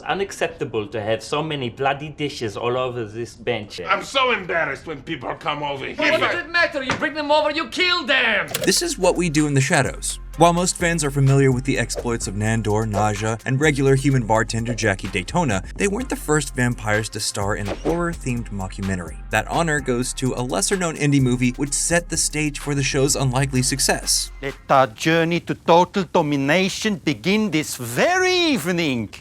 unacceptable to have so many bloody dishes all over this bench. I'm so embarrassed when people come over here. What does it matter? You bring them over, you kill them! This is What We Do in the Shadows. While most fans are familiar with the exploits of Nandor, Naja, and regular human bartender Jackie Daytona, they weren't the first vampires to star in a horror-themed mockumentary. That honor goes to a lesser-known indie movie which set the stage for the show's unlikely success. Let our journey to total domination begin this very evening.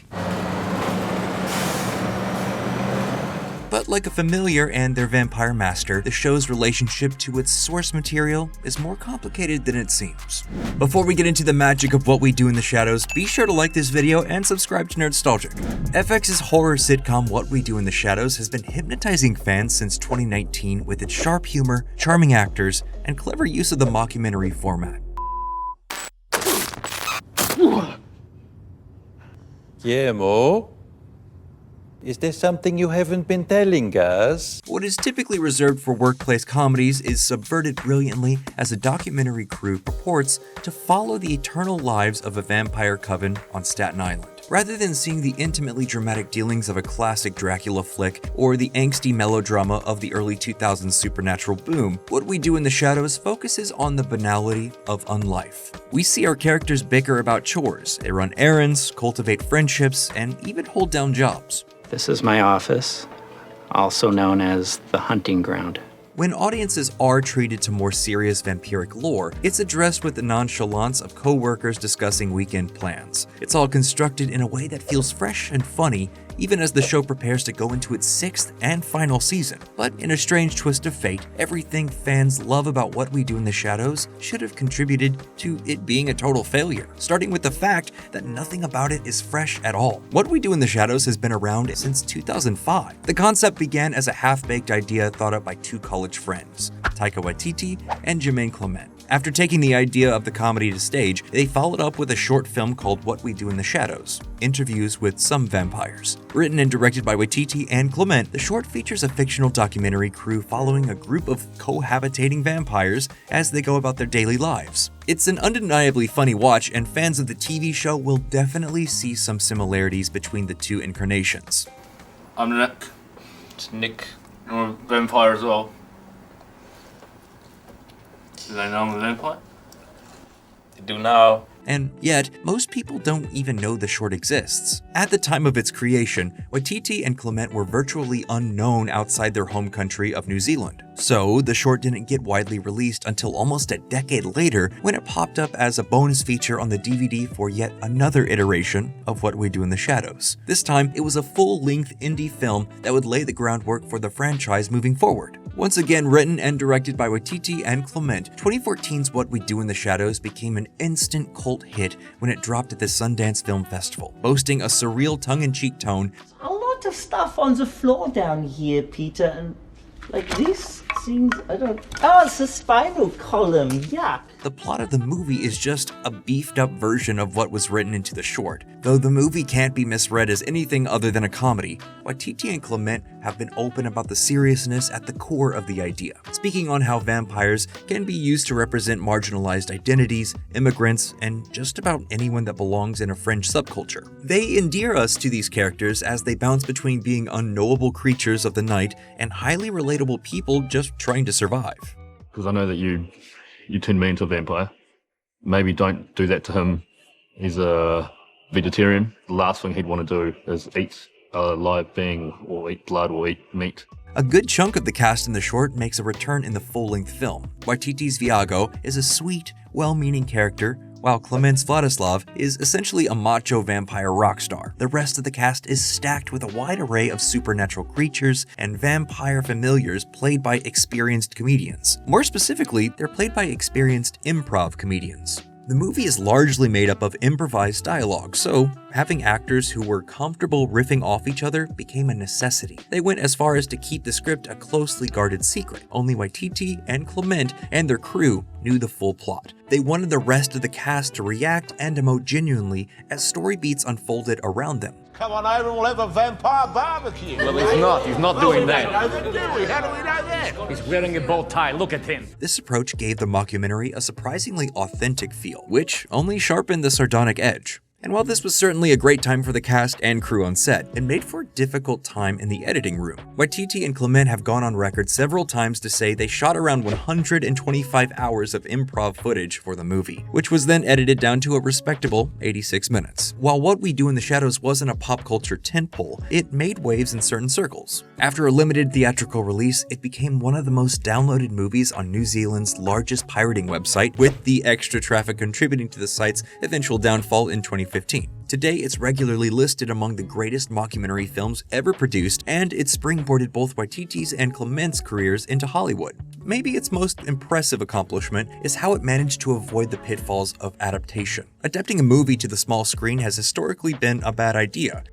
But like a familiar and their vampire master, the show's relationship to its source material is more complicated than it seems. Before we get into the magic of What We Do in the Shadows, be sure to like this video and subscribe to Nerdstalgic. FX's horror sitcom What We Do in the Shadows has been hypnotizing fans since 2019 with its sharp humor, charming actors, and clever use of the mockumentary format. Guillermo? Is there something you haven't been telling us? What is typically reserved for workplace comedies is subverted brilliantly as a documentary crew purports to follow the eternal lives of a vampire coven on Staten Island. Rather than seeing the intimately dramatic dealings of a classic Dracula flick or the angsty melodrama of the early 2000s supernatural boom, What We Do in the Shadows focuses on the banality of unlife. We see our characters bicker about chores, they run errands, cultivate friendships, and even hold down jobs. This is my office, also known as the hunting ground. When audiences are treated to more serious vampiric lore, it's addressed with the nonchalance of co-workers discussing weekend plans. It's all constructed in a way that feels fresh and funny, even as the show prepares to go into its 6th and final season. But in a strange twist of fate, everything fans love about What We Do in the Shadows should have contributed to it being a total failure, starting with the fact that nothing about it is fresh at all. What We Do in the Shadows has been around since 2005. The concept began as a half-baked idea thought up by two college friends, Taika Waititi and Jemaine Clement. After taking the idea of the comedy to stage, they followed up with a short film called What We Do in the Shadows, Interviews with Some Vampires. Written and directed by Waititi and Clement, the short features a fictional documentary crew following a group of cohabitating vampires as they go about their daily lives. It's an undeniably funny watch, and fans of the TV show will definitely see some similarities between the two incarnations. I'm Nick. It's Nick. I'm a vampire as well. Do they know I'm a vampire? They do now. And yet, most people don't even know the short exists. At the time of its creation, Waititi and Clement were virtually unknown outside their home country of New Zealand. So, the short didn't get widely released until almost a decade later when it popped up as a bonus feature on the DVD for yet another iteration of What We Do in the Shadows. This time, it was a full-length indie film that would lay the groundwork for the franchise moving forward. Once again written and directed by Waititi and Clement, 2014's What We Do in the Shadows became an instant cult hit when it dropped at the Sundance Film Festival, boasting a surreal tongue-in-cheek tone. A lot of stuff on the floor down here, Peter, and like this seems, oh, it's a spinal column, yuck. The plot of the movie is just a beefed-up version of what was written into the short. Though the movie can't be misread as anything other than a comedy, Waititi and Clement have been open about the seriousness at the core of the idea, speaking on how vampires can be used to represent marginalized identities, immigrants, and just about anyone that belongs in a fringe subculture. They endear us to these characters as they bounce between being unknowable creatures of the night and highly relatable people just trying to survive. Because I know that you turned me into a vampire. Maybe don't do that to him. He's a vegetarian. The last thing he'd want to do is eat a live being or eat blood or eat meat. A good chunk of the cast in the short makes a return in the full-length film. Waititi's Viago is a sweet, well-meaning character, while Clement's Vladislav is essentially a macho vampire rock star. The rest of the cast is stacked with a wide array of supernatural creatures and vampire familiars played by experienced comedians. More specifically, they're played by experienced improv comedians. The movie is largely made up of improvised dialogue, so having actors who were comfortable riffing off each other became a necessity. They went as far as to keep the script a closely guarded secret. Only Waititi and Clement and their crew knew the full plot. They wanted the rest of the cast to react and emote genuinely as story beats unfolded around them. Come on over and we'll have a vampire barbecue. Well, he's not doing that. How do we know that? He's wearing a bow tie, look at him. This approach gave the mockumentary a surprisingly authentic feel, which only sharpened the sardonic edge. And while this was certainly a great time for the cast and crew on set, it made for a difficult time in the editing room. Waititi and Clement have gone on record several times to say they shot around 125 hours of improv footage for the movie, which was then edited down to a respectable 86 minutes. While What We Do in the Shadows wasn't a pop culture tentpole, it made waves in certain circles. After a limited theatrical release, it became one of the most downloaded movies on New Zealand's largest pirating website, with the extra traffic contributing to the site's eventual downfall in 2015. Today, it's regularly listed among the greatest mockumentary films ever produced, and it springboarded both Waititi's and Clement's careers into Hollywood. Maybe its most impressive accomplishment is how it managed to avoid the pitfalls of adaptation. Adapting a movie to the small screen has historically been a bad idea.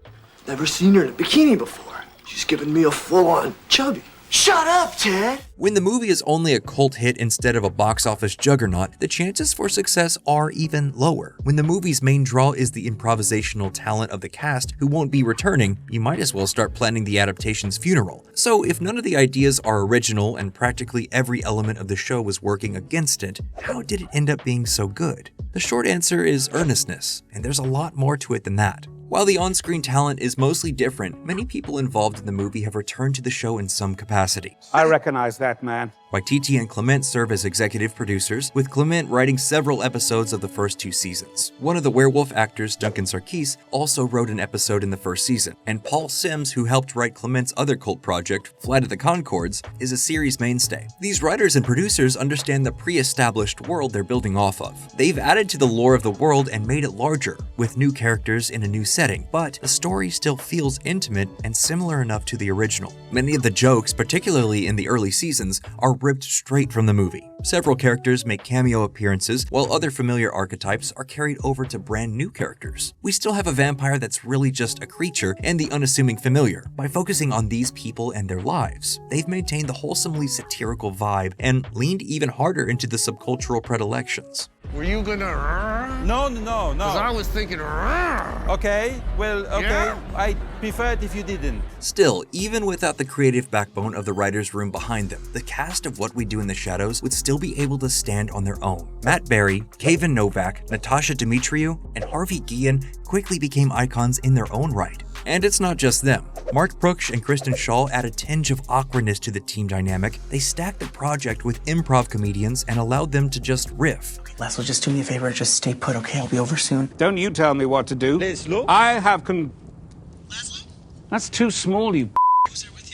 Never seen her in a bikini before. She's giving me a full-on chubby. Shut up, Ted! When the movie is only a cult hit instead of a box office juggernaut, the chances for success are even lower. When the movie's main draw is the improvisational talent of the cast who won't be returning, you might as well start planning the adaptation's funeral. So if none of the ideas are original and practically every element of the show was working against it, how did it end up being so good? The short answer is earnestness, and there's a lot more to it than that. While the on-screen talent is mostly different, many people involved in the movie have returned to the show in some capacity. I recognize that man. Waititi and Clement serve as executive producers, with Clement writing several episodes of the first 2 seasons. One of the werewolf actors, Duncan Sarkis, also wrote an episode in the first season, and Paul Sims, who helped write Clement's other cult project, Flight of the Conchords, is a series mainstay. These writers and producers understand the pre-established world they're building off of. They've added to the lore of the world and made it larger, with new characters in a new setting, but the story still feels intimate and similar enough to the original. Many of the jokes, particularly in the early seasons, are ripped straight from the movie. Several characters make cameo appearances, while other familiar archetypes are carried over to brand new characters. We still have a vampire that's really just a creature and the unassuming familiar. By focusing on these people and their lives, they've maintained the wholesomely satirical vibe and leaned even harder into the subcultural predilections. Were you gonna? No. Because I was thinking. Okay, well, okay. Yeah. I preferred if you didn't. Still, even without the creative backbone of the writer's room behind them, the cast of What We Do in the Shadows would still be able to stand on their own. Matt Berry, Kevin Novak, Natasha Dimitriou, and Harvey Guillen quickly became icons in their own right. And it's not just them. Mark Brooks and Kristen Shaw add a tinge of awkwardness to the team dynamic. They stacked the project with improv comedians and allowed them to just riff. Leslie, just do me a favor, just stay put, okay? I'll be over soon. Don't you tell me what to do. Leslie? I have Leslie? That's too small, you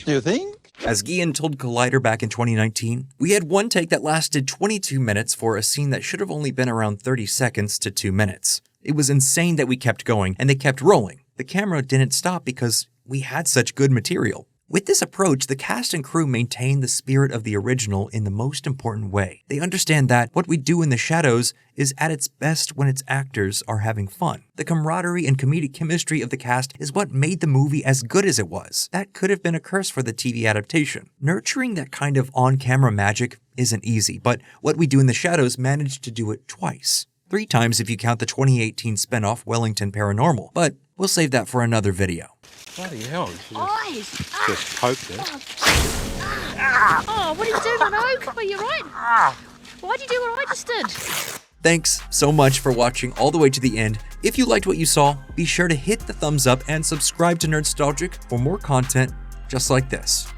Do you think? As Guillen told Collider back in 2019, we had one take that lasted 22 minutes for a scene that should have only been around 30 seconds to 2 minutes. It was insane that we kept going, and they kept rolling. The camera didn't stop because we had such good material. With this approach, the cast and crew maintain the spirit of the original in the most important way. They understand that What We Do in the Shadows is at its best when its actors are having fun. The camaraderie and comedic chemistry of the cast is what made the movie as good as it was. That could have been a curse for the TV adaptation. Nurturing that kind of on-camera magic isn't easy, but What We Do in the Shadows managed to do it twice. 3 times if you count the 2018 spinoff Wellington Paranormal, but we'll save that for another video. Bloody hell. Just poked it. Oh, what are you doing, Oak? Are you right? Why'd you do what I just did? Thanks so much for watching all the way to the end. If you liked what you saw, be sure to hit the thumbs up and subscribe to Nerdstalgic for more content just like this.